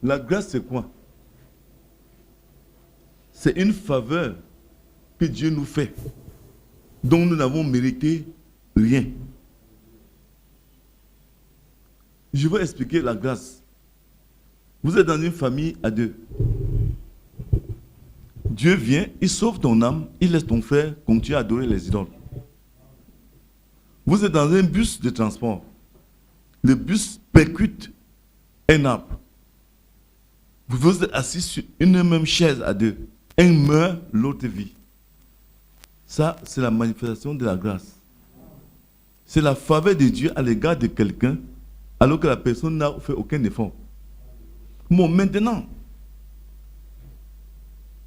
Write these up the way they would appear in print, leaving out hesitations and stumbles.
La grâce, c'est quoi? C'est une faveur que Dieu nous fait, dont nous n'avons mérité rien. Je vais expliquer la grâce. Vous êtes dans une famille à deux. Dieu vient, il sauve ton âme, il laisse ton frère continuer à adorer les idoles. Vous êtes dans un bus de transport. Le bus percute un arbre. Vous êtes assis sur une même chaise à deux. Un meurt, l'autre vit. Ça, c'est la manifestation de la grâce. C'est la faveur de Dieu à l'égard de quelqu'un, alors que la personne n'a fait aucun effort. Bon, maintenant,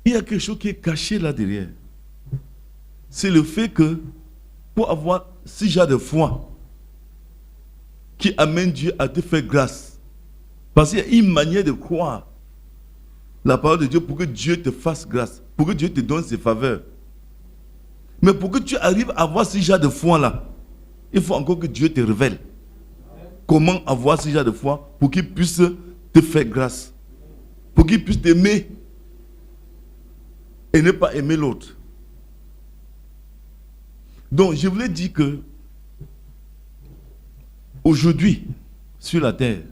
il y a quelque chose qui est caché là derrière. C'est le fait que, pour avoir ce genre de foi, qui amène Dieu à te faire grâce. Parce qu'il y a une manière de croire la parole de Dieu pour que Dieu te fasse grâce, pour que Dieu te donne ses faveurs. Mais pour que tu arrives à avoir ce genre de foi-là, il faut encore que Dieu te révèle comment avoir ce genre de foi pour qu'il puisse te faire grâce, pour qu'il puisse t'aimer et ne pas aimer l'autre. Donc, je voulais dire que aujourd'hui, sur la terre,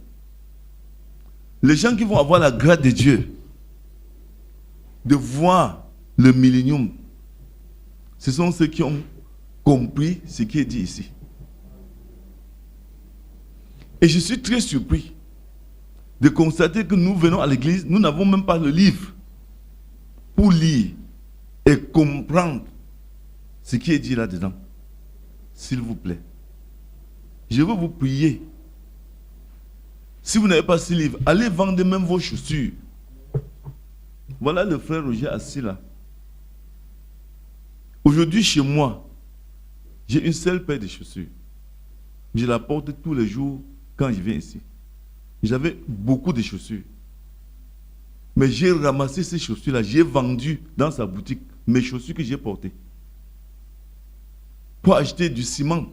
les gens qui vont avoir la grâce de Dieu de voir le millénium, ce sont ceux qui ont compris ce qui est dit ici. Et je suis très surpris de constater que nous venons à l'église, nous n'avons même pas le livre pour lire et comprendre ce qui est dit là-dedans. S'il vous plaît. Je veux vous prier. Si vous n'avez pas ce livre, allez vendre même vos chaussures. Voilà le frère Roger assis là. Aujourd'hui, chez moi, j'ai une seule paire de chaussures. Je la porte tous les jours quand je viens ici. J'avais beaucoup de chaussures. Mais j'ai ramassé ces chaussures-là, j'ai vendu dans sa boutique mes chaussures que j'ai portées. Pour acheter du ciment,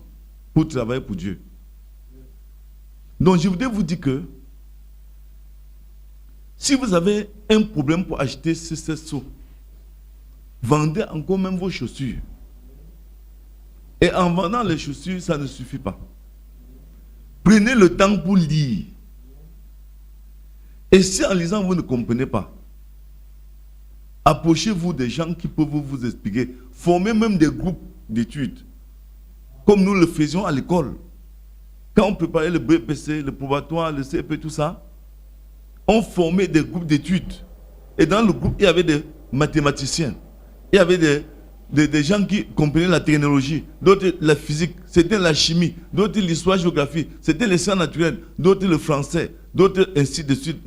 pour travailler pour Dieu. Donc je voudrais vous dire que si vous avez un problème pour acheter ce seau, vendez encore même vos chaussures. Et en vendant les chaussures, ça ne suffit pas. Prenez le temps pour lire. Et si en lisant, vous ne comprenez pas, approchez-vous des gens qui peuvent vous expliquer. Formez même des groupes d'études, comme nous le faisions à l'école. Quand on préparait le BPC, le probatoire, le CEP, tout ça, on formait des groupes d'études. Et dans le groupe, il y avait des mathématiciens. Il y avait des gens qui comprenaient la technologie, d'autres la physique, c'était la chimie, d'autres l'histoire, géographie, c'était les sciences naturelles, d'autres le français, d'autres ainsi de suite.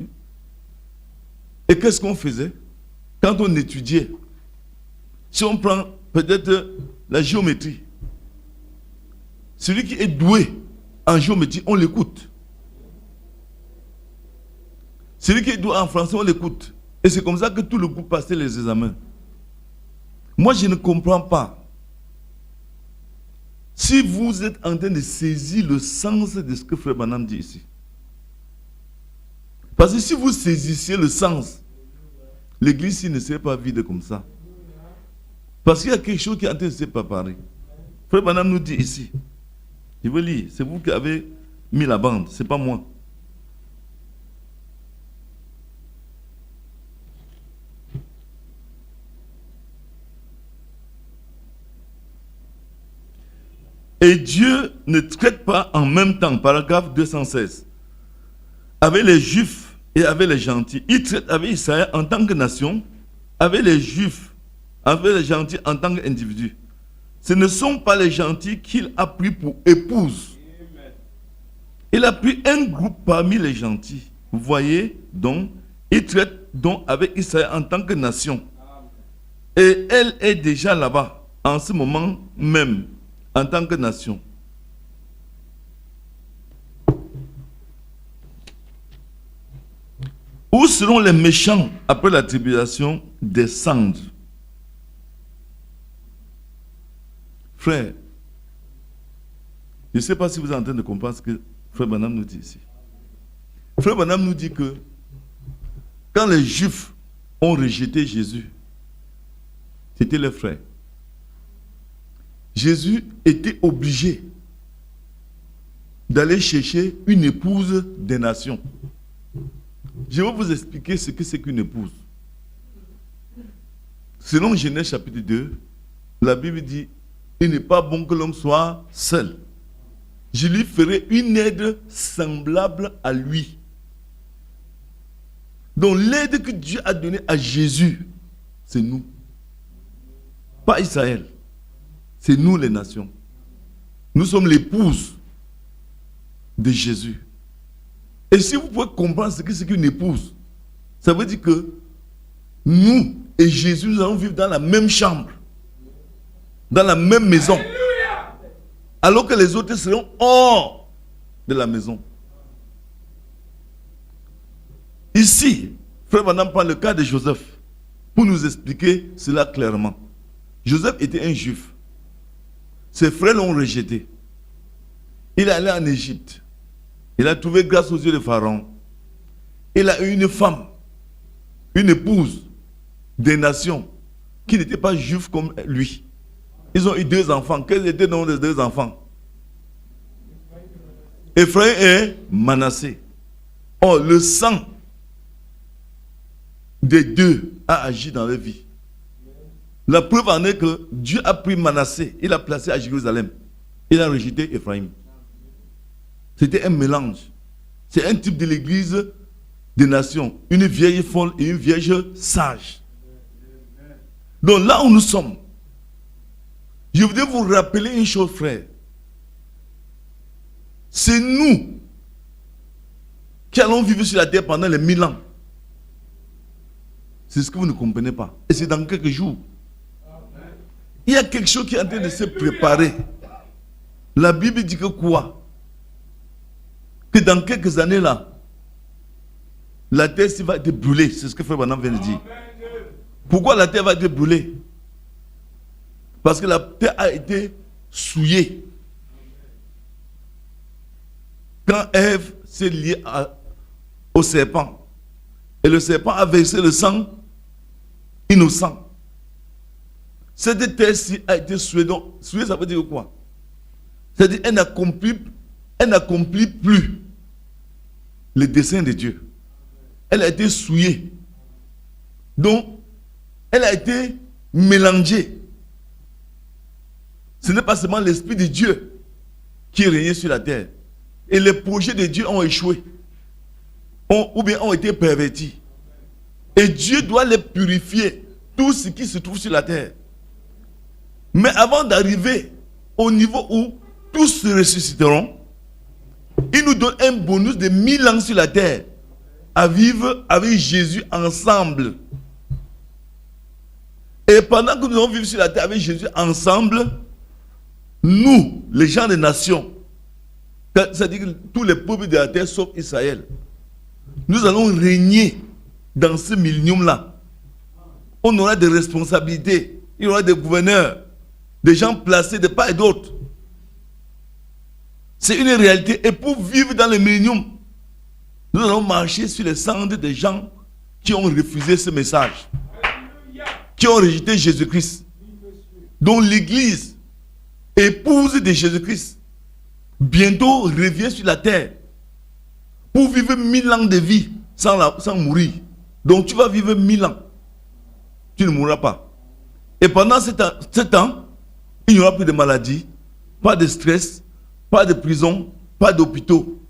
Et qu'est-ce qu'on faisait quand on étudiait? Si on prend peut-être la géométrie, celui qui est doué en géométrie, on l'écoute. Celui qui est doué en français, on l'écoute. Et c'est comme ça que tout le groupe passait les examens. Moi, je ne comprends pas. Si vous êtes en train de saisir le sens de ce que Frère Branham dit ici. Parce que si vous saisissiez le sens, l'église ne serait pas vide comme ça. Parce qu'il y a quelque chose qui est en train de se préparer. Frère Branham nous dit ici. Je veux lire, c'est vous qui avez mis la bande, ce n'est pas moi. Et Dieu ne traite pas en même temps, paragraphe 216, avec les Juifs et avec les gentils. Il traite avec Israël en tant que nation, avec les Juifs, avec les gentils en tant qu'individus. Ce ne sont pas les gentils qu'il a pris pour épouse. Il a pris un groupe parmi les gentils. Vous voyez, donc, il traite donc avec Israël en tant que nation. Et elle est déjà là-bas, en ce moment même, en tant que nation. Où seront les méchants après la tribulation des cendres? Frère, je ne sais pas si vous êtes en train de comprendre ce que Frère Branham nous dit ici. Frère Branham nous dit que quand les Juifs ont rejeté Jésus, c'était leurs frères. Jésus était obligé d'aller chercher une épouse des nations. Je vais vous expliquer ce que c'est qu'une épouse. Selon Genèse chapitre 2, la Bible dit, il n'est pas bon que l'homme soit seul. Je lui ferai une aide semblable à lui. Donc l'aide que Dieu a donnée à Jésus, c'est nous. Pas Israël. C'est nous les nations. Nous sommes l'épouse de Jésus. Et si vous pouvez comprendre ce que c'est qu'une épouse, ça veut dire que nous et Jésus, nous allons vivre dans la même chambre, dans la même maison. Alors que les autres seront hors de la maison. Ici, Frère Branham prend le cas de Joseph pour nous expliquer cela clairement. Joseph était un juif. Ses frères l'ont rejeté. Il est allé en Égypte. Il a trouvé grâce aux yeux de Pharaon. Il a eu une femme, une épouse des nations qui n'était pas juif comme lui. Ils ont eu 2 enfants. Quels étaient les noms des 2 enfants? Ephraïm et Manassé. Or, le sang des 2 a agi dans leur vie. La preuve en est que Dieu a pris Manassé, il l'a placé à Jérusalem. Il a rejeté Ephraïm. C'était un mélange. C'est un type de l'église des nations. Une vieille folle et une vierge sage. Donc là où nous sommes, je voudrais vous rappeler une chose, frère. C'est nous qui allons vivre sur la terre pendant les 1000 ans. C'est ce que vous ne comprenez pas. Et c'est dans quelques jours. Il y a quelque chose qui est en train de se préparer. La Bible dit que quoi? Que dans quelques années là, la terre va être brûlée. C'est ce que Frère Branham vient de dire. Pourquoi la terre va être brûlée? Parce que la terre a été souillée. Quand Ève s'est liée au serpent, et le serpent a versé le sang innocent. Cette terre-ci a été souillée. Donc, souillée, ça veut dire quoi? C'est-à-dire qu'elle n'accomplit plus le dessein de Dieu. Elle a été souillée. Donc, elle a été mélangée. Ce n'est pas seulement l'Esprit de Dieu qui régnait sur la terre. Et les projets de Dieu ont échoué. Ou bien ont été pervertis. Et Dieu doit les purifier. Tout ce qui se trouve sur la terre. Mais avant d'arriver au niveau où tous se ressusciteront, il nous donne un bonus de 1000 ans sur la terre à vivre avec Jésus ensemble. Et pendant que nous allons vivre sur la terre avec Jésus ensemble, nous, les gens des nations, c'est-à-dire que tous les peuples de la terre sauf Israël, nous allons régner dans ce millénium-là. On aura des responsabilités, il y aura des gouverneurs, des gens placés de part et d'autre. C'est une réalité. Et pour vivre dans le millénium, nous allons marcher sur les cendres des gens qui ont refusé ce message, qui ont rejeté Jésus-Christ, dont l'Église, épouse de Jésus-Christ, bientôt revient sur la terre pour vivre 1000 ans de vie sans mourir. Donc tu vas vivre 1000 ans. Tu ne mourras pas. Et pendant ce temps, il n'y aura plus de maladies, pas de stress, pas de prison, pas d'hôpitaux.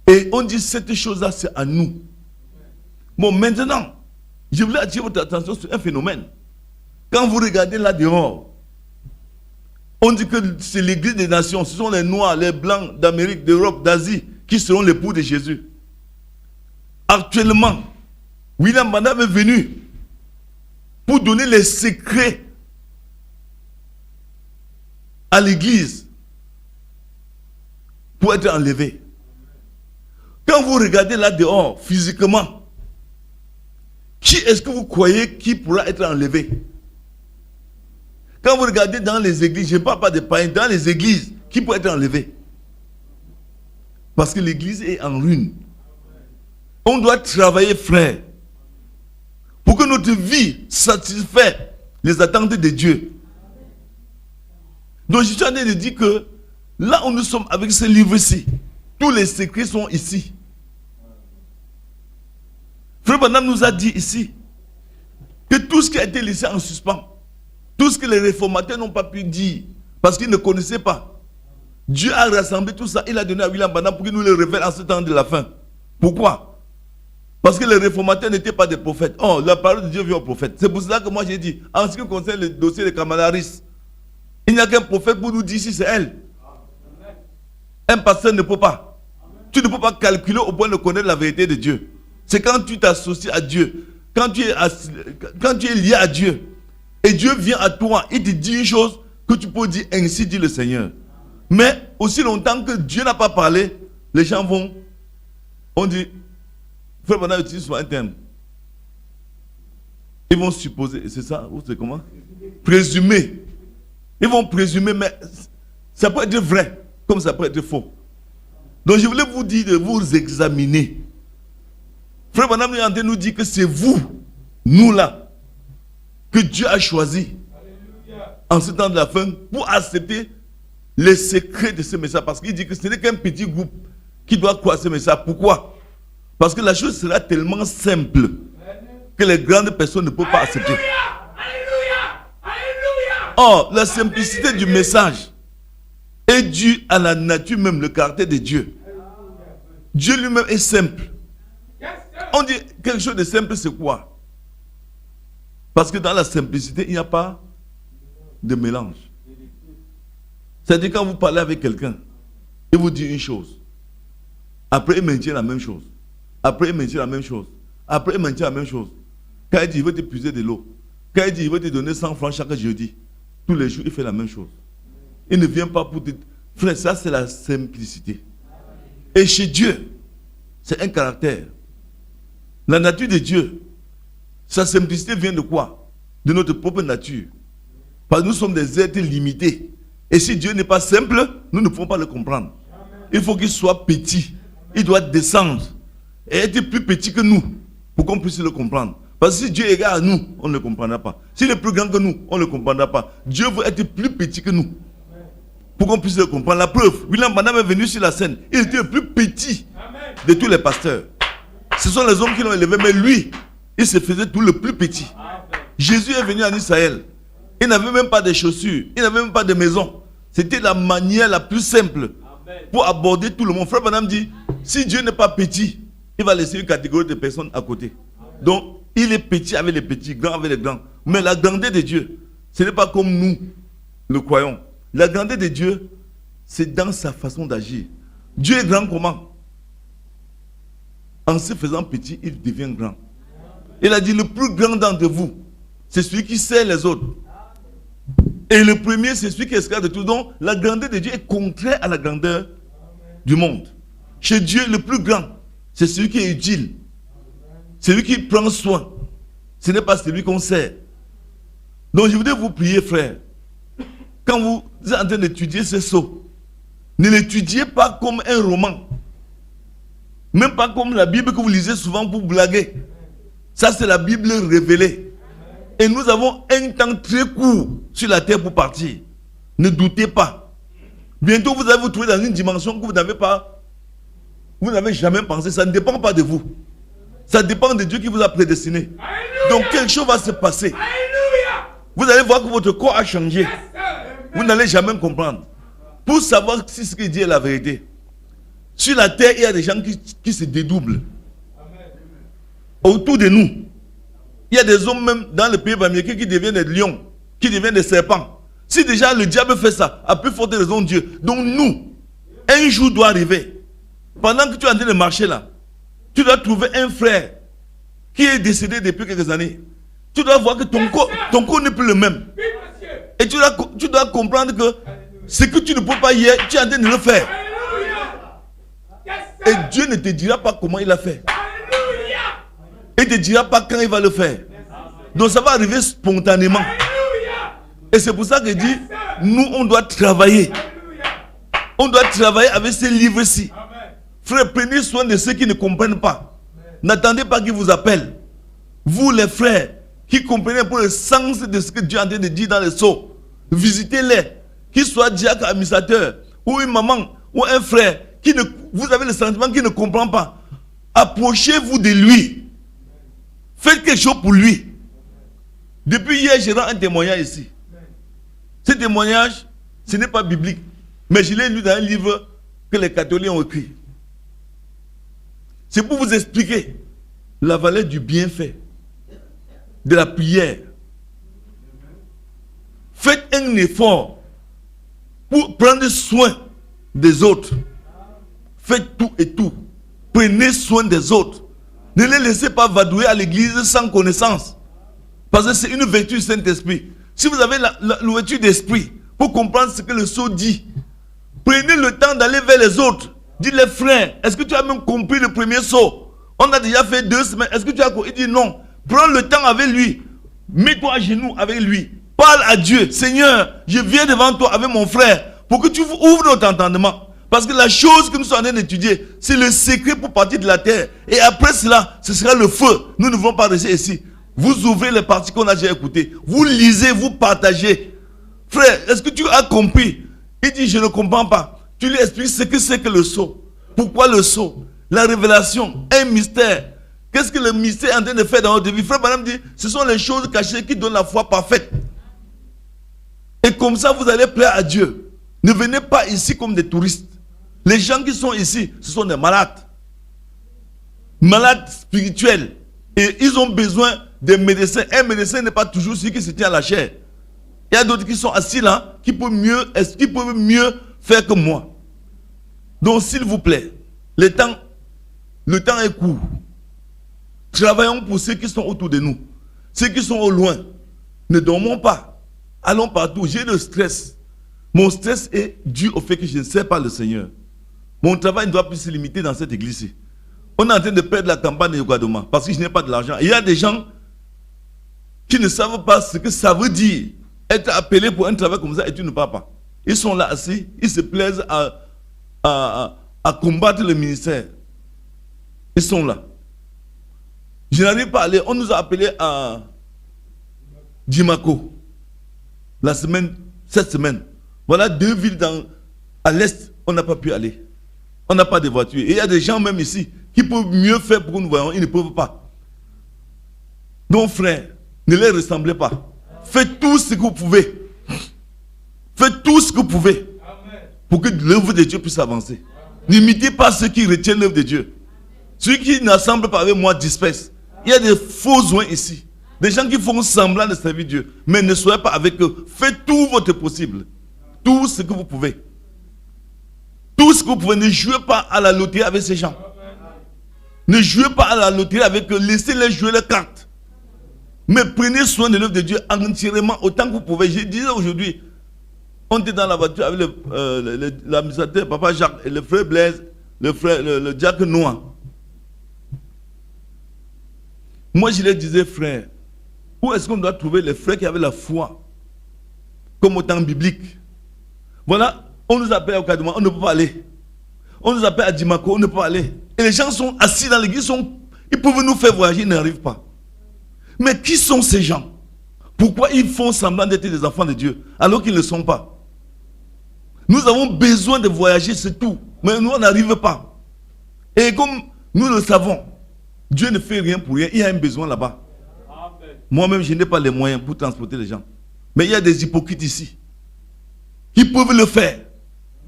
Et on dit cette chose-là, c'est à nous. Bon, maintenant, je voulais attirer votre attention sur un phénomène. Quand vous regardez là dehors, on dit que c'est l'église des nations, ce sont les Noirs, les Blancs d'Amérique, d'Europe, d'Asie, qui seront l'époux de Jésus. Actuellement, William Branham est venu pour donner les secrets à l'église pour être enlevé. Quand vous regardez là dehors, physiquement, qui est-ce que vous croyez qui pourra être enlevé? Quand vous regardez dans les églises, je ne parle pas des païens, dans les églises, qui peut être enlevé? Parce que l'église est en ruine. On doit travailler, frère, pour que notre vie satisfasse les attentes de Dieu. Donc je suis en train de dire que là où nous sommes avec ce livre-ci, tous les secrets sont ici. Frère Branham nous a dit ici que tout ce qui a été laissé en suspens, tout ce que les réformateurs n'ont pas pu dire, parce qu'ils ne connaissaient pas, Dieu a rassemblé tout ça, il a donné à William Branham pour qu'il nous le révèle en ce temps de la fin. Pourquoi? Parce que les réformateurs n'étaient pas des prophètes. Oh, la parole de Dieu vient aux prophètes. C'est pour cela que moi j'ai dit, en ce qui concerne le dossier de Kamala Harris, il n'y a qu'un prophète pour nous dire si c'est elle. Un pasteur ne peut pas. Tu ne peux pas calculer au point de connaître la vérité de Dieu. C'est quand tu t'associes à Dieu, quand tu es lié à Dieu, et Dieu vient à toi, il te dit une chose que tu peux dire, ainsi dit le Seigneur. Mais aussi longtemps que Dieu n'a pas parlé, les gens on dit, frère Bernard utilise souvent un terme. Ils vont supposer, c'est ça, ou c'est comment? Présumer. Ils vont présumer, mais ça peut être vrai, comme ça peut être faux. Donc je voulais vous dire de vous examiner. Frère Branham est en train de nous dire que c'est vous, nous là, que Dieu a choisi en ce temps de la fin pour accepter les secrets de ce message. Parce qu'il dit que ce n'est qu'un petit groupe qui doit croire ce message. Pourquoi? Parce que la chose sera tellement simple que les grandes personnes ne peuvent pas accepter. Or, la simplicité du message est due à la nature même, le caractère de Dieu. Dieu lui-même est simple. On dit quelque chose de simple, c'est quoi? Parce que dans la simplicité, il n'y a pas de mélange. C'est-à-dire quand vous parlez avec quelqu'un, il vous dit une chose. Après, il maintient la même chose. Après, il maintient la même chose. Après, il maintient la même chose. Quand il dit, il veut te puiser de l'eau. Quand il dit, il veut te donner 100 francs chaque jeudi. Tous les jours, il fait la même chose. Il ne vient pas pour te... Frère, ça, c'est la simplicité. Et chez Dieu, c'est un caractère. La nature de Dieu, sa simplicité vient de quoi? De notre propre nature. Parce que nous sommes des êtres limités. Et si Dieu n'est pas simple, nous ne pouvons pas le comprendre. Il faut qu'il soit petit. Il doit descendre et être plus petit que nous pour qu'on puisse le comprendre. Parce que si Dieu est égal à nous, on ne le comprendra pas. S'il est plus grand que nous, on ne le comprendra pas. Dieu veut être plus petit que nous pour qu'on puisse le comprendre. La preuve, William Branham est venu sur la scène. Il était le plus petit de tous les pasteurs. Ce sont les hommes qui l'ont élevé, mais lui, il se faisait tout le plus petit. Jésus est venu en Israël. Il n'avait même pas de chaussures. Il n'avait même pas de maison. C'était la manière la plus simple pour aborder tout le monde. Frère Branham dit, si Dieu n'est pas petit, il va laisser une catégorie de personnes à côté. Donc, il est petit avec les petits, grand avec les grands. Mais la grandeur de Dieu, ce n'est pas comme nous le croyons. La grandeur de Dieu, c'est dans sa façon d'agir. Dieu est grand comment? En se faisant petit, il devient grand. Il a dit, le plus grand d'entre vous, c'est celui qui sert les autres. Et le premier, c'est celui qui esclave de tout. Donc, la grandeur de Dieu est contraire à la grandeur du monde. Chez Dieu, le plus grand, c'est celui qui est utile. Celui qui prend soin. Ce n'est pas celui qu'on sert. Donc, je voudrais vous prier, frère. Quand vous êtes en train d'étudier ce sceau, ne l'étudiez pas comme un roman. Même pas comme la Bible que vous lisez souvent pour blaguer. Ça, c'est la Bible révélée. Et nous avons un temps très court sur la terre pour partir. Ne doutez pas. Bientôt, vous allez vous trouver dans une dimension que vous n'avez jamais pensé. Ça ne dépend pas de vous. Ça dépend de Dieu qui vous a prédestiné. Alléluia. Donc, quelque chose va se passer. Alléluia. Vous allez voir que votre corps a changé. Yes, vous n'allez jamais comprendre. Pour savoir si ce qu'il dit est la vérité. Sur la terre, il y a des gens qui se dédoublent. Amen. Autour de nous. Il y a des hommes même dans le pays américain qui deviennent des lions, qui deviennent des serpents. Si déjà le diable fait ça, à plus forte raison Dieu. Donc nous, un jour doit arriver. Pendant que tu es en train de marcher là, tu dois trouver un frère qui est décédé depuis quelques années. Tu dois voir que ton corps n'est plus le même. Et tu dois comprendre que ce que tu ne peux pas hier, tu es en train de le faire. Et Dieu ne te dira pas comment il a fait. Il ne te dira pas quand il va le faire. Donc ça va arriver spontanément. Et c'est pour ça que dit, nous on doit travailler. On doit travailler avec ces livres-ci. Frère, prenez soin de ceux qui ne comprennent pas. N'attendez pas qu'ils vous appellent. Vous, les frères, qui comprenez pour le sens de ce que Dieu est en train de dire dans les sceaux, visitez-les. Qu'ils soient diacres, administrateurs, ou une maman, ou un frère, vous avez le sentiment qu'il ne comprend pas. Approchez-vous de lui. Faites quelque chose pour lui. Depuis hier, je rends un témoignage ici. Ce témoignage, ce n'est pas biblique. Mais je l'ai lu dans un livre que les catholiques ont écrit. C'est pour vous expliquer la valeur du bienfait, de la prière. Faites un effort pour prendre soin des autres. Faites tout et tout. Prenez soin des autres. Ne les laissez pas vadouiller à l'église sans connaissance. Parce que c'est une vertu du Saint-Esprit. Si vous avez l'ouverture d'esprit pour comprendre ce que le sceau dit, prenez le temps d'aller vers les autres. Dites-les, frères, est-ce que tu as même compris le premier sceau? On a déjà fait 2 semaines. Est-ce que tu as compris? Il dit non. Prends le temps avec lui. Mets-toi à genoux avec lui. Parle à Dieu. Seigneur, je viens devant toi avec mon frère pour que tu ouvres notre entendement. Parce que la chose que nous sommes en train d'étudier, c'est le secret pour partir de la terre. Et après cela, ce sera le feu. Nous ne voulons pas rester ici. Vous ouvrez les parties qu'on a déjà écoutées. Vous lisez, vous partagez. Frère, est-ce que tu as compris? Il dit, je ne comprends pas. Tu lui expliques ce que c'est que le sceau. Pourquoi le sceau? La révélation, un mystère. Qu'est-ce que le mystère est en train de faire dans notre vie? Frère Branham dit, ce sont les choses cachées qui donnent la foi parfaite. Et comme ça, vous allez plaire à Dieu. Ne venez pas ici comme des touristes. Les gens qui sont ici, ce sont des malades. Malades spirituels. Et ils ont besoin des médecins. Un médecin n'est pas toujours celui qui se tient à la chair. Il y a d'autres qui sont assis là, qui peuvent mieux faire que moi. Donc, s'il vous plaît, le temps est court. Travaillons pour ceux qui sont autour de nous. Ceux qui sont au loin. Ne dormons pas. Allons partout. J'ai le stress. Mon stress est dû au fait que je ne sais pas le Seigneur. Mon travail ne doit plus se limiter dans cette église-ci. On est en train de perdre la campagne de Yogadoma parce que je n'ai pas de l'argent. Il y a des gens qui ne savent pas ce que ça veut dire être appelé pour un travail comme ça et tu ne pars pas. Ils sont là assis, ils se plaisent à combattre le ministère. Ils sont là. Je n'arrive pas à aller. On nous a appelés à Dimako cette semaine. Voilà 2 villes à l'est, on n'a pas pu aller. On n'a pas de voiture. Et il y a des gens même ici qui peuvent mieux faire pour que nous voyons. Ils ne peuvent pas. Donc frères, ne les ressemblez pas. Faites tout ce que vous pouvez. Faites tout ce que vous pouvez pour que l'œuvre de Dieu puisse avancer. N'imitez pas ceux qui retiennent l'œuvre de Dieu. Ceux qui n'assemblent pas avec moi dispersent. Il y a des faux joints ici. Des gens qui font semblant de servir Dieu. Mais ne soyez pas avec eux. Faites tout votre possible. Tout ce que vous pouvez. Tout ce que vous pouvez. Ne jouez pas à la loterie avec ces gens. Ne jouez pas à la loterie avec eux. Laissez-les jouer les cartes. Mais prenez soin de l'œuvre de Dieu entièrement autant que vous pouvez. Je disais aujourd'hui, on était dans la voiture avec l'administrateur, Papa Jacques, et le frère Blaise, le diacre Noah. Moi, je leur disais, frère, où est-ce qu'on doit trouver les frères qui avaient la foi comme au temps biblique? Voilà, on nous appelle au Kaduma, on ne peut pas aller. On nous appelle à Dimako, on ne peut pas aller. Et les gens sont assis dans l'église, ils peuvent nous faire voyager, ils n'arrivent pas. Mais qui sont ces gens? Pourquoi ils font semblant d'être des enfants de Dieu alors qu'ils ne le sont pas? Nous avons besoin de voyager, c'est tout. Mais nous, on n'arrive pas. Et comme nous le savons, Dieu ne fait rien pour rien. Il y a un besoin là-bas. Moi-même, je n'ai pas les moyens pour transporter les gens. Mais il y a des hypocrites ici. Ils peuvent le faire.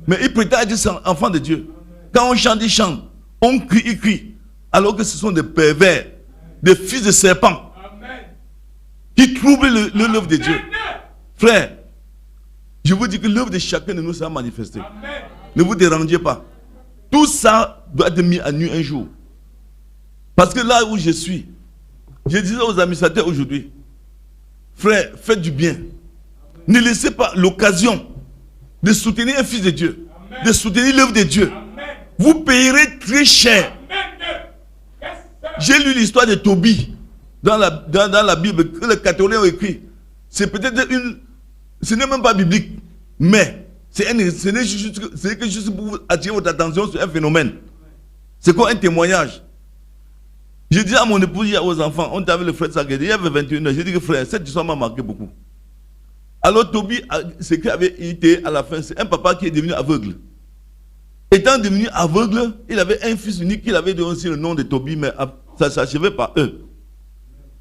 Mais ils prétendent être enfants de Dieu. Quand on chante, ils chantent. On crie, ils crient. Alors que ce sont des pervers, des fils de serpents qui troublent l'œuvre de Dieu. Frère, je vous dis que l'œuvre de chacun de nous sera manifestée. Ne vous dérangez pas. Tout ça doit être mis à nu un jour. Parce que là où je suis, je disais aux administrateurs aujourd'hui, frère, faites du bien. Ne laissez pas l'occasion de soutenir un fils de Dieu, de soutenir l'œuvre de Dieu. Vous payerez très cher. J'ai lu l'histoire de Tobie dans la Bible que les catholiques ont écrit. C'est peut-être ce n'est même pas biblique, mais c'est que juste pour attirer votre attention sur un phénomène. C'est quoi un témoignage? J'ai dit à mon épouse, aux enfants, on était avec le frère Sagedi, il y avait 21 ans. J'ai dit que frère, cette histoire m'a marqué beaucoup. Alors Toby, ce qui avait été à la fin, c'est un papa qui est devenu aveugle. Étant devenu aveugle, il avait un fils unique, il avait donné aussi le nom de Toby, mais ça ne s'achevait pas eux.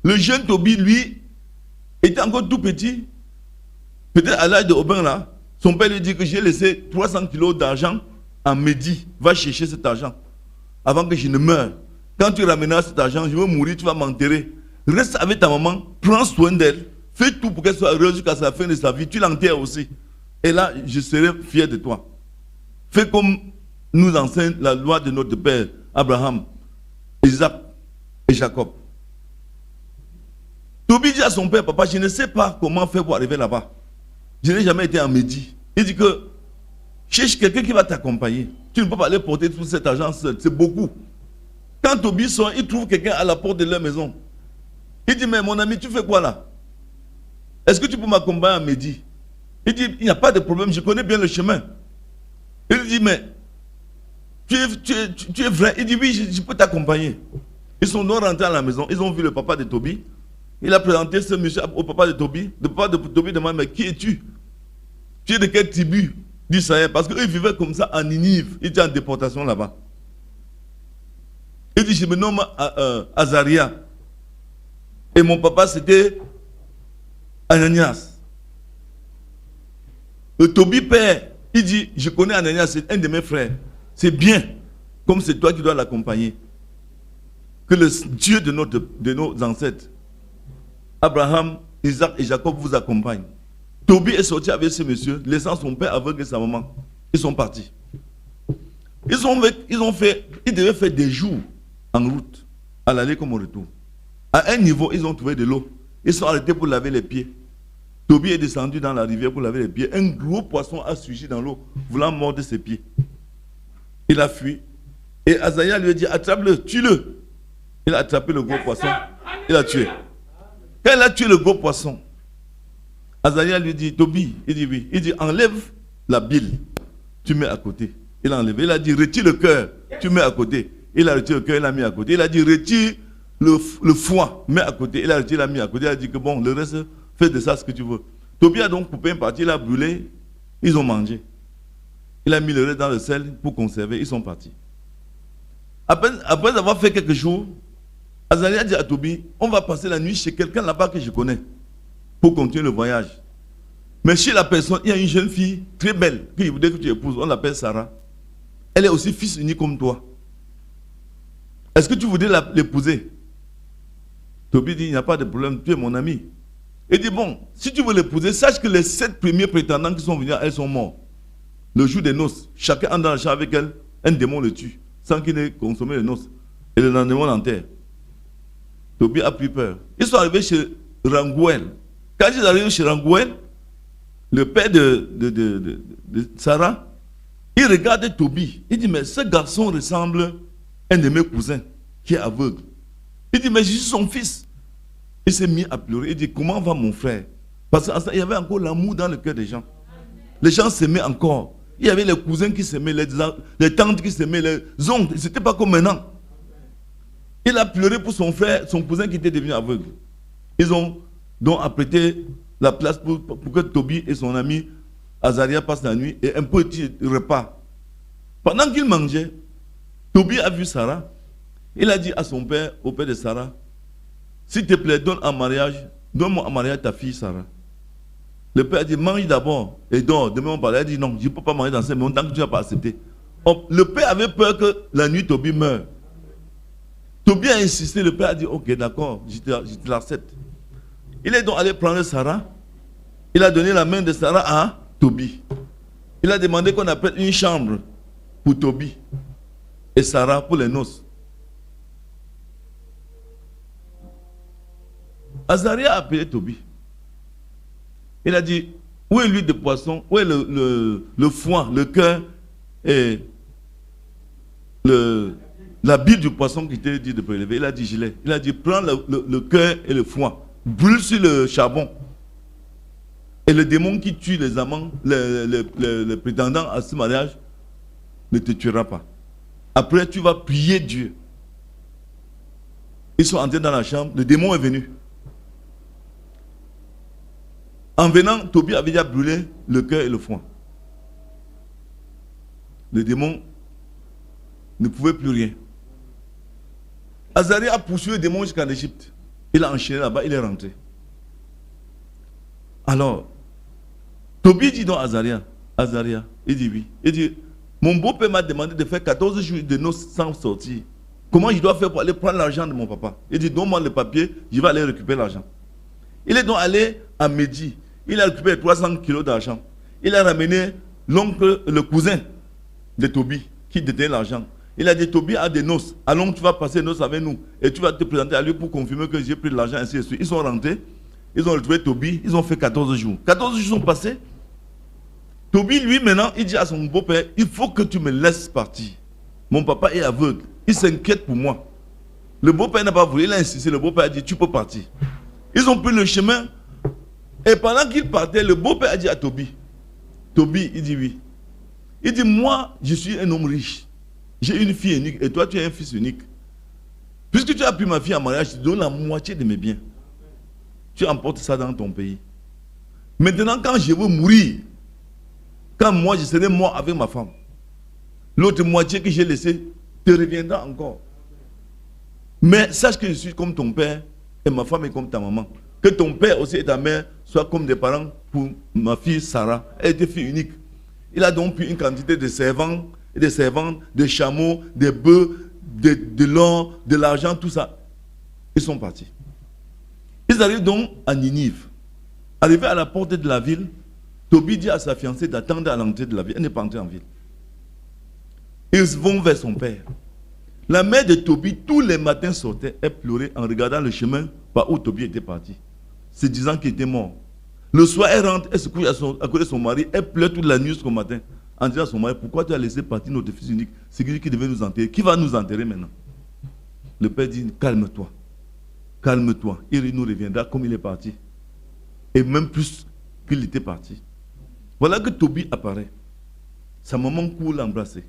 Le jeune Toby, lui, était encore tout petit. Peut-être à l'âge de Aubin, là, son père lui dit que j'ai laissé 300 kilos d'argent en Mehdi. Va chercher cet argent avant que je ne meure. Quand tu ramèneras cet argent, je vais mourir, tu vas m'enterrer. Reste avec ta maman, prends soin d'elle, fais tout pour qu'elle soit heureuse jusqu'à la fin de sa vie. Tu l'enterres aussi. Et là, je serai fier de toi. Fais comme nous enseigne la loi de notre père, Abraham, Isaac et Jacob. Toby dit à son père, papa, je ne sais pas comment faire pour arriver là-bas. Je n'ai jamais été en Mehdi. Il dit que cherche quelqu'un qui va t'accompagner. Tu ne peux pas aller porter tout cet argent seul. C'est beaucoup. Quand Toby sort, il trouve quelqu'un à la porte de leur maison. Il dit, mais mon ami, tu fais quoi là? Est-ce que tu peux m'accompagner à Mehdi? Il dit, il n'y a pas de problème, je connais bien le chemin. Il dit, mais tu es vrai? Il dit, oui, je peux t'accompagner. Ils sont donc rentrés à la maison, ils ont vu le papa de Toby. Il a présenté ce monsieur au papa de Toby. Le papa de Toby demande, mais qui es-tu? Tu es de quelle tribu d'Israël? Parce qu'eux vivaient comme ça en Ninive. Ils étaient en déportation là-bas. Il dit, je me nomme Azaria. Et mon papa, c'était Ananias. Le Toby père, il dit, je connais Ananias, c'est un de mes frères. C'est bien, comme c'est toi qui dois l'accompagner. Que le Dieu de nos ancêtres, Abraham, Isaac et Jacob vous accompagnent. Toby est sorti avec ce monsieur, laissant son père aveugle et sa maman. Ils sont partis. Ils devaient faire des jours en route, à l'aller comme au retour. À un niveau, ils ont trouvé de l'eau. Ils sont arrêtés pour laver les pieds. Toby est descendu dans la rivière pour laver les pieds. Un gros poisson a surgi dans l'eau, voulant mordre ses pieds. Il a fui. Et Azaria lui a dit, attrape-le, tue-le. Il a attrapé le gros poisson. Il l'a tué. Quand il a tué le gros poisson, Azaria lui dit, Toby, il dit oui. Il dit, enlève la bile, tu mets à côté. Il a enlevé. Il a dit, retire le cœur, tu mets à côté. Il a retiré le cœur, il l'a mis à côté. Il a dit, retire le foie, mets à côté. Il a retiré, il l'a mis à côté. Il a dit que bon, le reste, fais de ça ce que tu veux. Toby a donc coupé une partie, il a brûlé. Ils ont mangé. Il a mis le reste dans le sel pour conserver. Ils sont partis. Après avoir fait quelques jours, Azaria dit à Toby, on va passer la nuit chez quelqu'un là-bas que je connais pour continuer le voyage. Mais chez la personne, il y a une jeune fille très belle qu'il voudrait que tu épouses. On l'appelle Sarah. Elle est aussi fils unique comme toi. Est-ce que tu voudrais l'épouser? Toby dit, il n'y a pas de problème, tu es mon ami. Il dit, bon, si tu veux l'épouser, sache que les 7 premiers prétendants qui sont venus à elle sont morts. Le jour des noces, chacun entre dans la chambre avec elle, un démon le tue, sans qu'il ait consommé les noces. Et le lendemain, on l'enterre. Toby a pris peur. Ils sont arrivés chez Rangouel. Quand ils sont arrivés chez Rangouel, le père de Sarah, il regarde Toby. Il dit, mais ce garçon ressemble à un de mes cousins qui est aveugle. Il dit, mais je suis son fils. Il s'est mis à pleurer. Il dit, comment va mon frère? Parce qu'il y avait encore l'amour dans le cœur des gens. Les gens s'aimaient encore. Il y avait les cousins qui s'aimaient, les tantes qui s'aimaient, les oncles. Ce n'était pas comme maintenant. Il a pleuré pour son frère, son cousin qui était devenu aveugle. Ils ont donc apprêté la place pour que Toby et son ami Azaria passent la nuit et un petit repas. Pendant qu'ils mangeaient, Toby a vu Sarah. Il a dit à son père, au père de Sarah, s'il te plaît, donne-moi en mariage ta fille Sarah. Le père a dit, mange d'abord et dors. Demain on parle. Il a dit, non, je ne peux pas manger dans ce monde tant que tu n'as pas accepté. Le père avait peur que la nuit Toby meure. Toby a insisté, le père a dit, ok, d'accord, je te l'accepte. Il est donc allé prendre Sarah. Il a donné la main de Sarah à Toby. Il a demandé qu'on appelle une chambre pour Toby et Sarah pour les noces. Azaria a appelé Toby. Il a dit, où est l'huile de poisson? Où est le foie, le cœur et la bile du poisson qui t'est dit de prélever? Il a dit, je l'ai. Il a dit, prends le cœur et le foie, brûle sur le charbon. Et le démon qui tue les amants, les prétendants à ce mariage, ne te tuera pas. Après, tu vas prier Dieu. Ils sont entrés dans la chambre, le démon est venu. En venant, Tobie avait déjà brûlé le cœur et le foie. Le démon ne pouvait plus rien. Azaria a poursuivi le démon jusqu'en Égypte. Il a enchaîné là-bas, il est rentré. Alors, Tobie dit donc à Azaria, il dit oui. Il dit, mon beau-père m'a demandé de faire 14 jours de noces sans sortir. Comment je dois faire pour aller prendre l'argent de mon papa? Il dit, donne-moi le papier, je vais aller récupérer l'argent. Il est donc allé à Mehdi. Il a récupéré 300 kilos d'argent. Il a ramené l'oncle, le cousin de Tobie, qui détenait l'argent. Il a dit, Tobie a des noces. Allons, tu vas passer les noces avec nous. Et tu vas te présenter à lui pour confirmer que j'ai pris de l'argent, ainsi de suite. Ils sont rentrés. Ils ont retrouvé Tobie. Ils ont fait 14 jours. 14 jours sont passés. Tobie, lui, maintenant, il dit à son beau-père, il faut que tu me laisses partir. Mon papa est aveugle. Il s'inquiète pour moi. Le beau-père n'a pas voulu. Il a insisté. Le beau-père a dit, tu peux partir. Ils ont pris le chemin. Et pendant qu'ils partaient, le beau-père a dit à Tobie, il dit oui. Il dit, moi, je suis un homme riche. J'ai une fille unique et toi, tu es un fils unique. Puisque tu as pris ma fille en mariage, je te donne la moitié de mes biens. Tu emportes ça dans ton pays. Maintenant, quand je veux mourir, quand moi, je serai mort avec ma femme, l'autre moitié que j'ai laissée te reviendra encore. Mais sache que je suis comme ton père et ma femme est comme ta maman. Que ton père aussi et ta mère soient comme des parents pour ma fille Sarah. Elle était fille unique. Il a donc pris une quantité de servants et de servantes, de chameaux, de bœufs, de l'or, de l'argent, tout ça. Ils sont partis. Ils arrivent donc à Ninive. Arrivés à la porte de la ville, Tobie dit à sa fiancée d'attendre à l'entrée de la ville. Elle n'est pas entrée en ville. Ils vont vers son père. La mère de Tobie, tous les matins, sortait et pleurait en regardant le chemin par où Tobie était parti, se disant qu'il était mort. Le soir, elle rentre, elle se couche à côté de son mari, elle pleure toute la nuit jusqu'au matin, en disant à son mari, pourquoi tu as laissé partir notre fils unique? C'est lui qui devait nous enterrer. Qui va nous enterrer maintenant? Le père dit, calme-toi. Calme-toi. Il nous reviendra comme il est parti. Et même plus qu'il était parti. Voilà que Tobie apparaît. Sa maman court l'embrasser.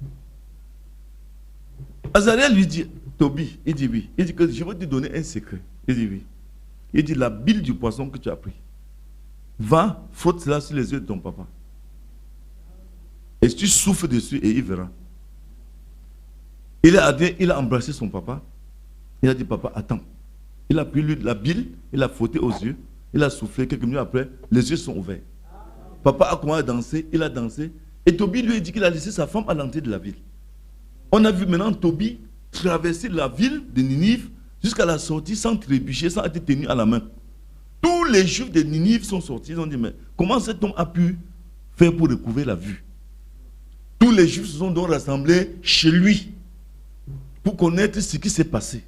Azaria lui dit, Tobie, il dit oui. Il dit que je vais te donner un secret. Il dit oui. Il dit, la bile du poisson que tu as pris, va, frotte cela sur les yeux de ton papa. Et tu souffles dessus et il verra. Il a embrassé son papa. Il a dit, papa, attends. Il a pris la bile, il a frotté aux yeux, il a soufflé. Quelques minutes après, les yeux sont ouverts. Papa a commencé à danser, il a dansé. Et Tobie lui a dit qu'il a laissé sa femme à l'entrée de la ville. On a vu maintenant Tobie traverser la ville de Ninive jusqu'à la sortie sans trébucher, sans être tenu à la main. Tous les Juifs de Ninive sont sortis. Ils ont dit, mais comment cet homme a pu faire pour recouvrer la vue? Tous les Juifs se sont donc rassemblés chez lui pour connaître ce qui s'est passé.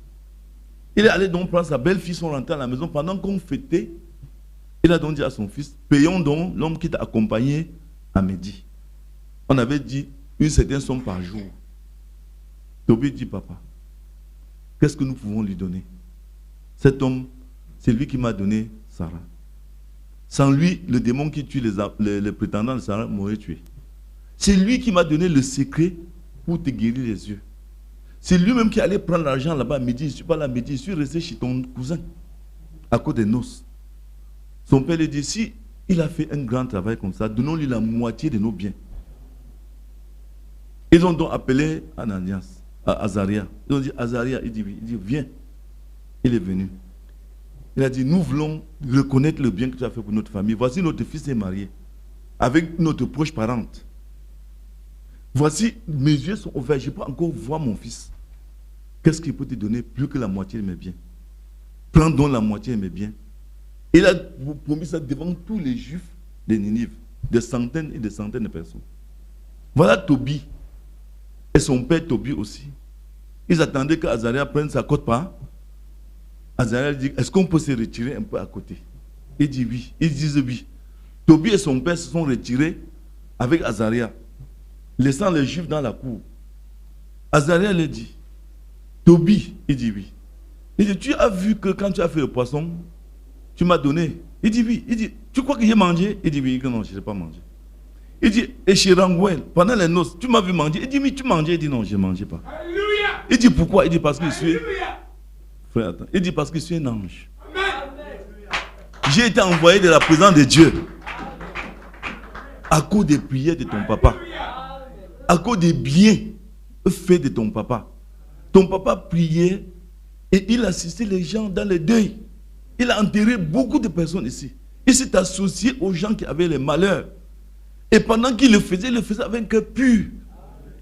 Il est allé donc prendre sa belle-fille, sont rentrés à la maison. Pendant qu'on fêtait, il a donc dit à son fils, payons donc l'homme qui t'a accompagné à Mehdi. On avait dit une certaine somme par jour. Tobie dit, papa, qu'est-ce que nous pouvons lui donner? Cet homme, c'est lui qui m'a donné Sarah. Sans lui, le démon qui tue les prétendants de Sarah m'aurait tué. C'est lui qui m'a donné le secret pour te guérir les yeux. C'est lui-même qui allait prendre l'argent là-bas à Mehdi. Je ne suis pas là à Mehdi, je suis resté chez ton cousin, à cause des noces. Son père lui dit, si il a fait un grand travail comme ça, donnons-lui la moitié de nos biens. Ils ont donc appelé Ananias, à Azaria. Ils ont dit, Azaria, il dit, viens. Il est venu. Il a dit, nous voulons reconnaître le bien que tu as fait pour notre famille. Voici notre fils est marié avec notre proche parente. Voici, mes yeux sont ouverts, je peux encore voir mon fils. Qu'est-ce qu'il peut te donner plus que la moitié de mes biens? Prends donc la moitié de mes biens. Il a promis ça devant tous les Juifs de Ninive, des centaines et des centaines de personnes. Voilà Tobie et son père Tobie aussi. Ils attendaient qu'Azaria prenne sa cote part. Azaria dit, est-ce qu'on peut se retirer un peu à côté? Il dit oui. Ils disent oui. Tobie et son père se sont retirés avec Azaria, laissant les Juifs dans la cour. Azaria lui dit, Tobie, il dit oui. Il dit, tu as vu que quand tu as fait le poisson, tu m'as donné. Il dit oui. Il dit, tu crois que j'ai mangé? Il dit oui, non, je n'ai pas mangé. Il dit, et chez Rangouel, pendant les noces, tu m'as vu manger? Il dit, oui, tu mangeais? Il dit non, je ne mangeais pas. Alléluia. Il dit, pourquoi? Il dit, parce que je suis Frère, attends. Il dit parce que je suis un ange. J'ai été envoyé de la présence de Dieu. À cause des prières de ton papa. À cause des biens faits de ton papa. Ton papa priait et il assistait les gens dans le deuil. Il a enterré beaucoup de personnes ici. Il s'est associé aux gens qui avaient les malheurs. Et pendant qu'il le faisait avec un cœur pur.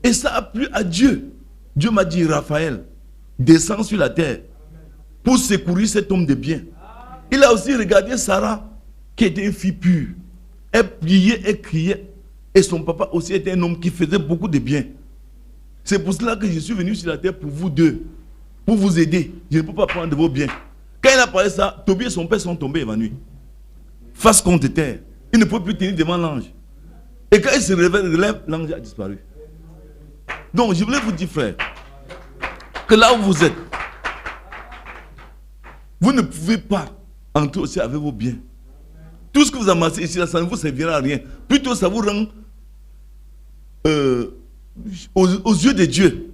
Et ça a plu à Dieu. Dieu m'a dit, Raphaël, descends sur la terre pour secourir cet homme de bien. Il a aussi regardé Sarah, qui était une fille pure. Elle priait, elle criait. Et son papa aussi était un homme qui faisait beaucoup de bien. C'est pour cela que je suis venu sur la terre pour vous deux. Pour vous aider. Je ne peux pas prendre de vos biens. Quand il a parlé ça, Tobie et son père sont tombés évanouis. Face contre terre. Il ne peut plus tenir devant l'ange. Et quand il se relève, l'ange a disparu. Donc je voulais vous dire, frère, que là où vous êtes, vous ne pouvez pas entrer aussi avec vos biens. Tout ce que vous amassez ici, ça ne vous servira à rien. Plutôt, ça vous rend aux yeux de Dieu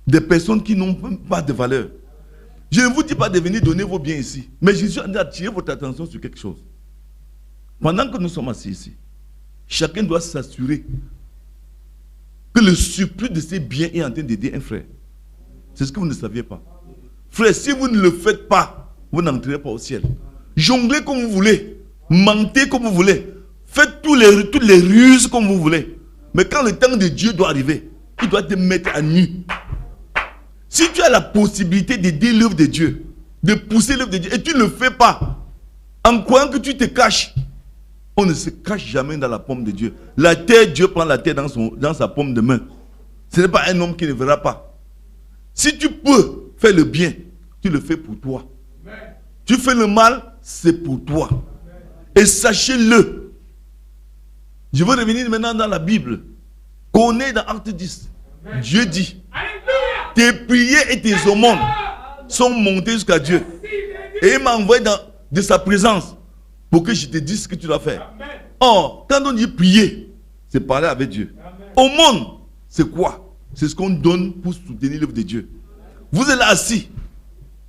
des personnes qui n'ont pas de valeur. Je ne vous dis pas de venir donner vos biens ici, mais je suis en train d'attirer votre attention sur quelque chose. Pendant que nous sommes assis ici, chacun doit s'assurer que le surplus de ses biens est en train d'aider un frère. C'est ce que vous ne saviez pas. Frère, si vous ne le faites pas, vous n'entrerez pas au ciel. Jonglez comme vous voulez, mentez comme vous voulez, faites toutes les ruses comme vous voulez. Mais quand le temps de Dieu doit arriver, il doit te mettre à nu. Si tu as la possibilité d'aider l'œuvre de Dieu, de pousser l'œuvre de Dieu, et tu ne le fais pas, en croyant que tu te caches, on ne se cache jamais dans la paume de Dieu. La terre, Dieu prend la terre dans sa paume de main. Ce n'est pas un homme qui ne verra pas. Si tu peux faire le bien, tu le fais pour toi. Tu fais le mal, c'est pour toi. Et sachez-le. Je veux revenir maintenant dans la Bible. Qu'on est dans Acte 10. Dieu dit, tes prières et tes aumônes sont montées jusqu'à Dieu. Et il m'a envoyé de sa présence pour que je te dise ce que tu dois faire. Or, quand on dit prier, c'est parler avec Dieu. Aumône, c'est quoi? C'est ce qu'on donne pour soutenir l'œuvre de Dieu. Vous êtes là assis.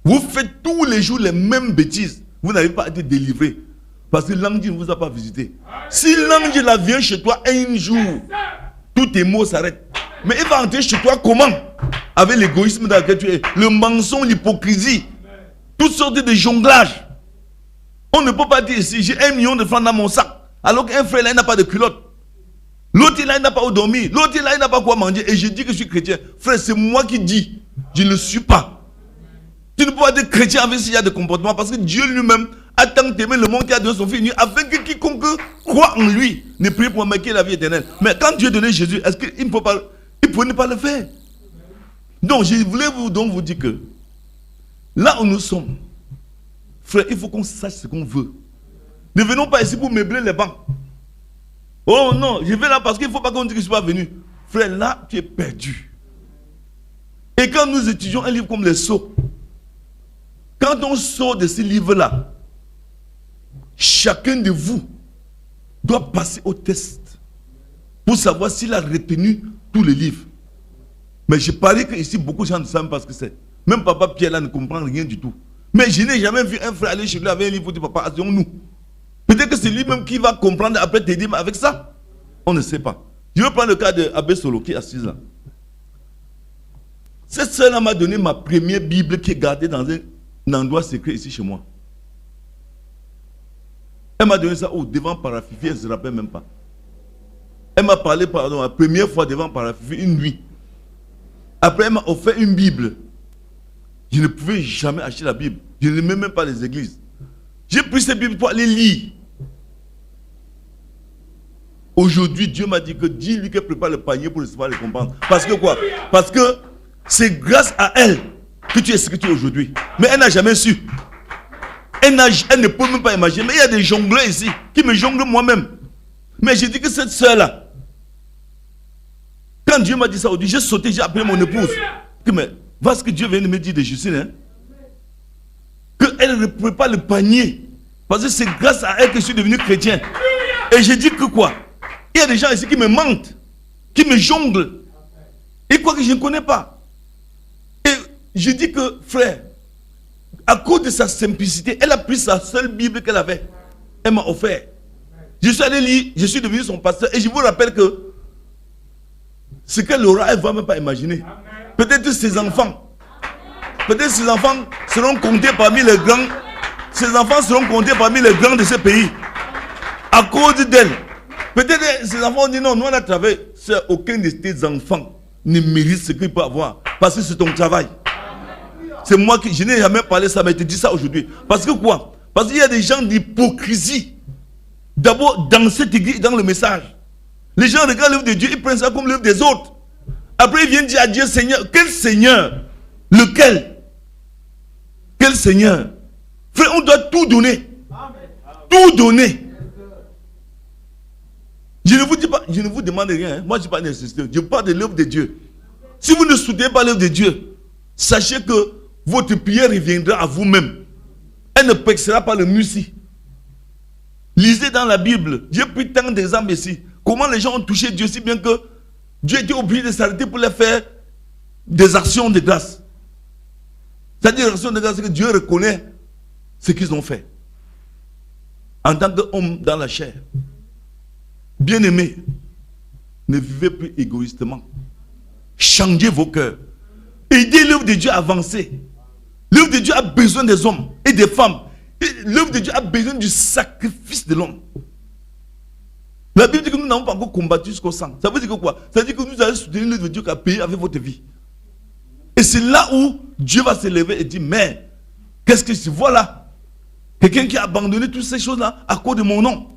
Vous faites tous les jours les mêmes bêtises. Vous n'avez pas été délivré. Parce que l'ange ne vous a pas visité. Si l'ange là vient chez toi un jour, tous tes mots s'arrêtent. Mais il va entrer chez toi comment? Avec l'égoïsme dans lequel tu es. Le mensonge, l'hypocrisie. Toutes sortes de jonglages. On ne peut pas dire ici, j'ai 1 million de francs dans mon sac. Alors qu'un frère là, il n'a pas de culotte. L'autre là, il n'a pas où dormir. L'autre là, il n'a pas quoi manger. Et je dis que je suis chrétien. Frère, c'est moi qui dis. Je ne le suis pas. Tu ne peux pas être chrétien avec ce genre de comportement. Parce que Dieu lui-même a tant aimé le monde qui a donné son fils unique, afin que quiconque croit en lui ne prie pour marquer la vie éternelle. Mais quand Dieu donnait Jésus, est-ce qu'il ne peut pas, il pouvait ne pas le faire? Donc je voulais vous dire que là où nous sommes, frère, il faut qu'on sache ce qu'on veut. Ne venons pas ici pour meubler les bancs. Oh non, je vais là parce qu'il ne faut pas qu'on dise que je ne suis pas venu. Frère, là, tu es perdu. Et quand nous étudions un livre comme les Sceaux, quand on sort de ce livre-là, chacun de vous doit passer au test pour savoir s'il a retenu tous les livres. Mais je parie qu'ici, beaucoup de gens ne savent pas ce que c'est. Même papa Pierre là ne comprend rien du tout. Mais je n'ai jamais vu un frère aller chez lui avec un livre pour dire, papa, asseyons-nous. Peut-être que c'est lui-même qui va comprendre après te dire, mais avec ça, on ne sait pas. Je vais prendre le cas de Abbé Solo qui est assise là. Cette sœur-là m'a donné ma première Bible qui est gardée dans un endroit secret ici chez moi. Elle m'a donné ça devant Parafifi, elle ne se rappelle même pas. Elle m'a parlé, pardon, la première fois devant Parafifi, une nuit. Après, elle m'a offert une Bible. Je ne pouvais jamais acheter la Bible. Je n'aimais même pas les églises. J'ai pris cette Bible pour aller lire. Aujourd'hui, Dieu m'a dit que dis-lui qu'elle prépare le panier pour recevoir les récompenses. Parce que quoi? Parce que c'est grâce à elle que tu es ce que tu es aujourd'hui. Mais elle n'a jamais su. Elle ne peut même pas imaginer. Mais il y a des jongleurs ici qui me jonglent moi-même. Mais j'ai dit que cette soeur-là, quand Dieu m'a dit ça aujourd'hui, j'ai sauté, j'ai appelé mon épouse. Mais voilà ce que Dieu vient de me dire de Justine. Hein? Qu'elle ne prépare le panier. Parce que c'est grâce à elle que je suis devenu chrétien. Et j'ai dit que quoi? Il y a des gens ici qui me mentent, qui me jonglent. Et quoi que je ne connais pas. Et je dis que, frère, À cause de sa simplicité, elle a pris sa seule Bible qu'elle avait. Elle m'a offert. Je suis allé lire, je suis devenu son pasteur et je vous rappelle que ce qu'elle aura, elle ne va même pas imaginer. Peut-être ses enfants seront comptés parmi les grands. Ses enfants seront comptés parmi les grands de ce pays. À cause d'elle. Peut-être ses enfants ont dit non, nous on a travaillé. Aucun de tes enfants ne mérite ce qu'il peut avoir. Parce que c'est ton travail. C'est moi qui, je n'ai jamais parlé ça, mais je te dis ça aujourd'hui. Parce que quoi? Parce qu'il y a des gens d'hypocrisie. D'abord, dans cette église, dans le message. Les gens regardent l'œuvre de Dieu, ils prennent ça comme l'œuvre des autres. Après, ils viennent dire à Dieu, Seigneur, quel Seigneur? Lequel? Quel Seigneur? Frère, on doit tout donner. Tout donner. Je ne vous dis pas, je ne vous demande rien. Hein. Moi, je ne suis pas nécessaire. Je parle de l'œuvre de Dieu. Si vous ne soutenez pas l'œuvre de Dieu, sachez que votre prière reviendra à vous-même. Elle ne percera pas le muscle. Lisez dans la Bible. J'ai pris tant d'exemples ici. Comment les gens ont touché Dieu si bien que Dieu était obligé de s'arrêter pour les faire des actions de grâce. C'est-à-dire, actions de grâce, c'est que Dieu reconnaît ce qu'ils ont fait. En tant qu'homme dans la chair. Bien-aimés, ne vivez plus égoïstement. Changez vos cœurs. Aidez l'œuvre de Dieu à avancer. L'œuvre de Dieu a besoin des hommes et des femmes. L'œuvre de Dieu a besoin du sacrifice de l'homme. La Bible dit que nous n'avons pas encore combattu jusqu'au sang. Ça veut dire que quoi? Ça veut dire que nous allons soutenir l'œuvre de Dieu qui a payé avec votre vie. Et c'est là où Dieu va se lever et dire, mais, qu'est-ce que c'est? Voilà. Quelqu'un qui a abandonné toutes ces choses-là à cause de mon nom.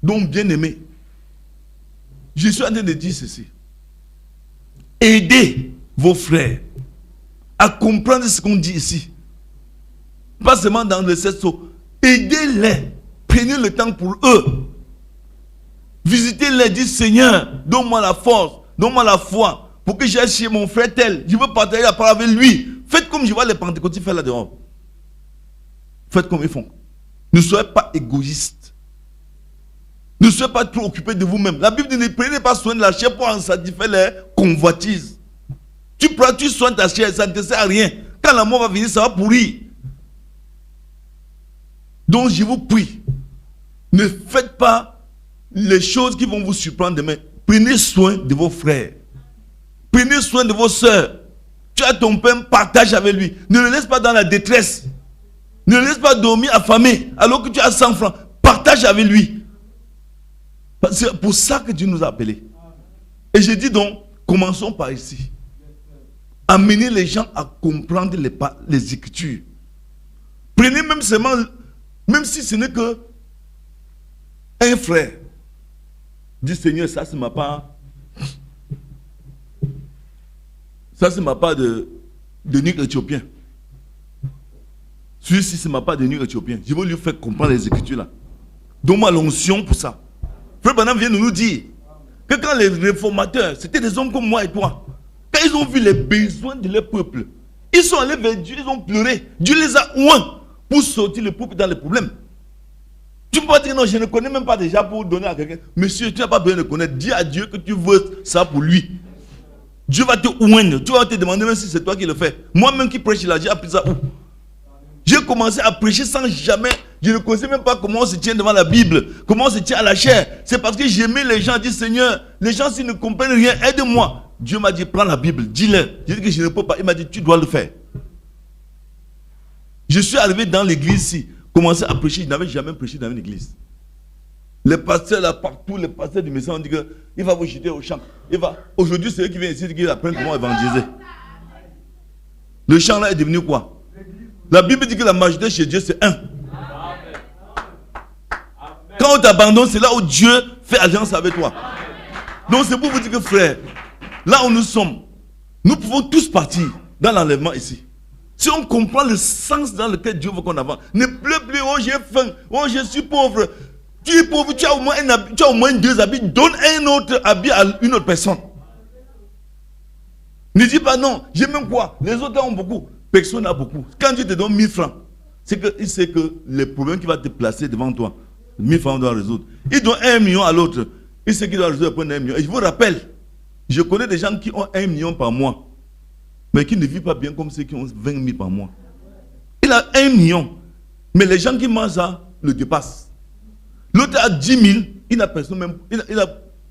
Donc, bien aimé, je suis en train de dire ceci. Aidez vos frères à comprendre ce qu'on dit ici. Pas seulement dans le 7 sauts. Aidez-les. Prenez le temps pour eux. Visitez-les. Dites, Seigneur, donne-moi la force, donne-moi la foi pour que j'aille chez mon frère tel. Je veux partager la parole avec lui. Faites comme je vois les pentecôtistes faire là-dehors. Faites comme ils font. Ne soyez pas égoïstes. Ne soyez pas trop occupés de vous-même. La Bible dit, ne prenez pas soin de la chair pour en satisfaire les convoitises. Tu soignes ta chair, ça ne te sert à rien. Quand la mort va venir, ça va pourrir. Donc je vous prie, ne faites pas les choses qui vont vous surprendre demain. Prenez soin de vos frères. Prenez soin de vos soeurs. Tu as ton père, partage avec lui. Ne le laisse pas dans la détresse. Ne le laisse pas dormir affamé alors que tu as 100 francs. Partage avec lui. C'est pour ça que Dieu nous a appelés. Et je dis donc, commençons par ici. Amenez les gens à comprendre les Écritures. Prenez même seulement, même si ce n'est que un frère, dit Seigneur, ça c'est ma part. Ça c'est ma part de nuque éthiopien. Celui-ci c'est ma part de nuque éthiopien. Je veux lui faire comprendre les Écritures là. Donne-moi l'onction pour ça. Frère Branham vient de nous dire que quand les réformateurs, c'était des hommes comme moi et toi, quand ils ont vu les besoins de leur peuple, ils sont allés vers Dieu, ils ont pleuré. Dieu les a oints pour sortir le peuple dans les problèmes. Tu ne peux pas dire non, je ne connais même pas déjà pour donner à quelqu'un. Monsieur, tu n'as pas besoin de connaître. Dis à Dieu que tu veux ça pour lui. Dieu va te oindre. Tu vas te demander même si c'est toi qui le fais. Moi-même qui prêche là, j'ai appris ça où? J'ai commencé à prêcher sans jamais. Je ne connaissais même pas comment on se tient devant la Bible, comment on se tient à la chair. C'est parce que j'aimais les gens, dit Seigneur, les gens s'ils ne comprennent rien, aide-moi. Dieu m'a dit, prends la Bible, dis-leur. J'ai dit que je ne peux pas. Il m'a dit, tu dois le faire. Je suis arrivé dans l'église ici, commencé à prêcher. Je n'avais jamais prêché dans une église. Les pasteurs là partout, les pasteurs du message ont dit qu'il va vous jeter au champ. Aujourd'hui, c'est eux qui viennent ici qui apprennent comment évangéliser. Le champ là est devenu quoi? La Bible dit que la majorité chez Dieu c'est un. Quand on t'abandonne, c'est là où Dieu fait alliance avec toi. Donc c'est pour vous dire que frère, là où nous sommes, nous pouvons tous partir dans l'enlèvement ici. Si on comprend le sens dans lequel Dieu veut qu'on avance, ne pleure plus, oh j'ai faim, oh je suis pauvre. Tu es pauvre, tu as au moins un habit, tu as au moins 2 habits, donne un autre habit à une autre personne. Ne dis pas non, j'ai même quoi, les autres ont beaucoup, personne n'a beaucoup. Quand Dieu te donne 1000 francs, c'est qu'il sait que les problèmes qui va te placer devant toi, 1000 francs doit résoudre. Il donne 1 million à l'autre, il sait qu'il doit résoudre prendre 1 million. Et je vous rappelle, je connais des gens qui ont 1 million par mois, mais qui ne vivent pas bien comme ceux qui ont 20 000 par mois. il a 1 million. Mais les gens qui mangent ça le dépassent. L'autre a 10 000, il n'a personne même.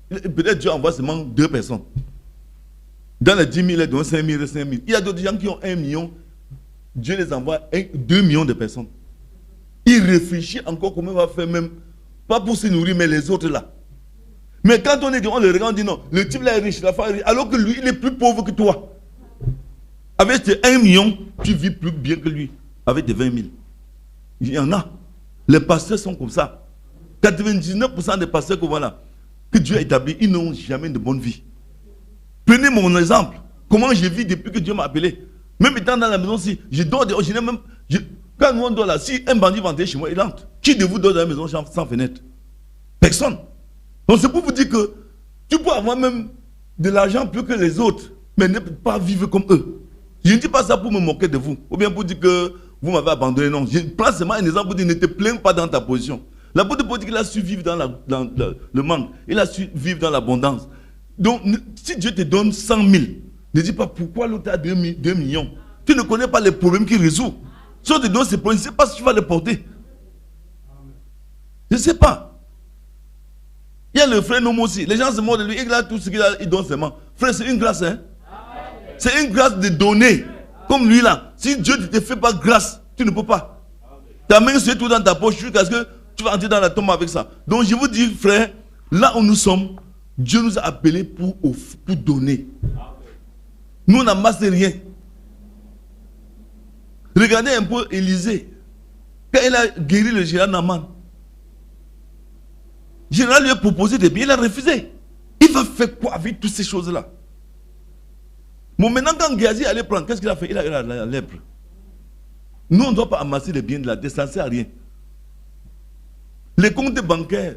Peut-être Dieu envoie seulement 2 personnes. Dans les 10 000, il donne 5 000, 5 000. Il y a d'autres gens qui ont 1 million. Dieu les envoie 2 millions de personnes. Il réfléchit encore comment il va faire même. Pas pour se nourrir, mais les autres là. Mais quand on le regarde, on dit non, le type là est riche, la femme est riche, alors que lui, il est plus pauvre que toi. Avec tes 1 million, tu vis plus bien que lui. Avec tes 20 000. Il y en a. Les pasteurs sont comme ça. 99% des pasteurs que voilà, que Dieu a établis, ils n'ont jamais de bonne vie. Prenez mon exemple. Comment je vis depuis que Dieu m'a appelé. Même étant dans la maison, si je dors dehors, je n'ai même. Quand nous on dort là, si un bandit va entrer chez moi, il entre. Qui de vous dort dans la maison sans fenêtre? Personne. Donc c'est pour vous dire que tu peux avoir même de l'argent plus que les autres, mais ne pas vivre comme eux. Je ne dis pas ça pour me moquer de vous, ou bien pour dire que vous m'avez abandonné. Non, je prends seulement un exemple pour dire ne te plains pas dans ta position. L'apôtre Paul dit qu'il a su vivre dans le manque, il a su vivre dans l'abondance. Donc si Dieu te donne 100 000, ne dis pas pourquoi l'autre a 2 millions. Tu ne connais pas les problèmes qu'il résout. Si on te donne ces problèmes, je ne sais pas si tu vas les porter. Je ne sais pas. Il y a le frère Nomo aussi. Les gens se moquent de lui. Il a tout ce qu'il a, il donne seulement. Frère, c'est une grâce. Hein? C'est une grâce de donner. Comme lui là. Si Dieu ne te fait pas grâce, tu ne peux pas. Ta main se tout dans ta poche jusqu'à ce que tu vas entrer dans la tombe avec ça. Donc je vous dis, frère, là où nous sommes, Dieu nous a appelés pour donner. Nous, on n'amasse rien. Regardez un peu Élisée. Quand il a guéri le général Naaman, le général lui a proposé des biens, il a refusé. Il va faire quoi avec toutes ces choses-là? Bon, maintenant, quand Géasi allait prendre, qu'est-ce qu'il a fait? Il a eu la lèpre. Nous, on ne doit pas amasser les biens de la terre, ça ne sert à rien. Les comptes bancaires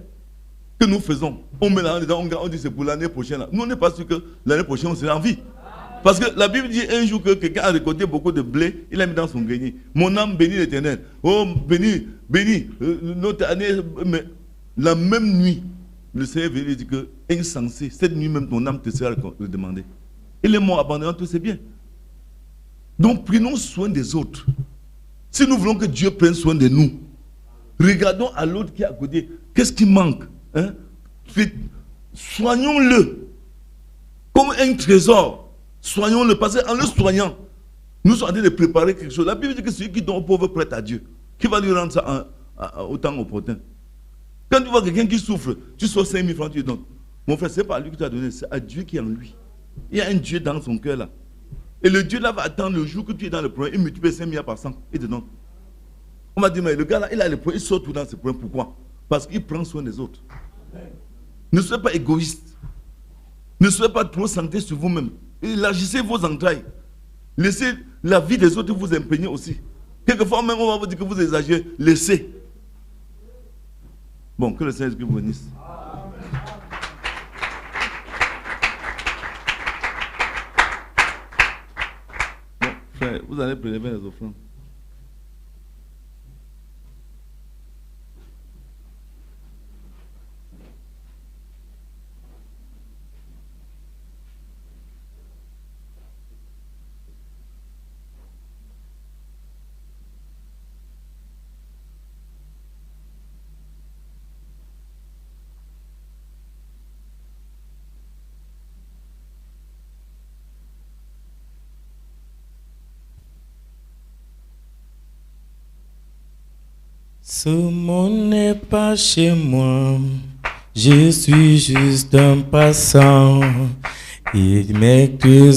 que nous faisons, on met là, on dit c'est pour l'année prochaine. Là. Nous, on n'est pas sûr que l'année prochaine, on sera en vie. Parce que la Bible dit un jour que quelqu'un a récolté beaucoup de blé, il a mis dans son grenier. Mon âme bénit l'Éternel. Oh, bénis, notre année. Mais la même nuit, le Seigneur veut lui dire que, insensé, cette nuit même, ton âme te sera redemandée. Il est mort abandonnant tous ses biens. Donc, prenons soin des autres. Si nous voulons que Dieu prenne soin de nous, regardons à l'autre qui est à côté. Qu'est-ce qui manque? Hein? Soignons-le comme un trésor. Soignons-le, parce qu'en le soignant, nous sommes en train de préparer quelque chose. La Bible dit que celui qui donne au pauvre prête à Dieu, qui va lui rendre ça au temps opportun. Quand tu vois quelqu'un qui souffre, tu sors 5 000 francs, tu lui donnes. Mon frère, ce n'est pas à lui que tu as donné, c'est à Dieu qui est en lui. Il y a un Dieu dans son cœur là. Et le Dieu là va attendre le jour que tu es dans le problème, il multiplie 5 000 par 100, il te donne. On m'a dit, mais le gars là, il a le problème, il sort tout dans ce problème. Pourquoi? Parce qu'il prend soin des autres. Ne soyez pas égoïste. Ne soyez pas trop centré sur vous-même. Élargissez vos entrailles. Laissez la vie des autres vous imprégner aussi. Quelquefois même on va vous dire que vous exagérez. Laissez. Bon, que le Seigneur vous bénisse. Bon, frère, vous allez prélever les offrandes. Ce monde n'est pas chez moi, je suis juste un passant. Il m'est que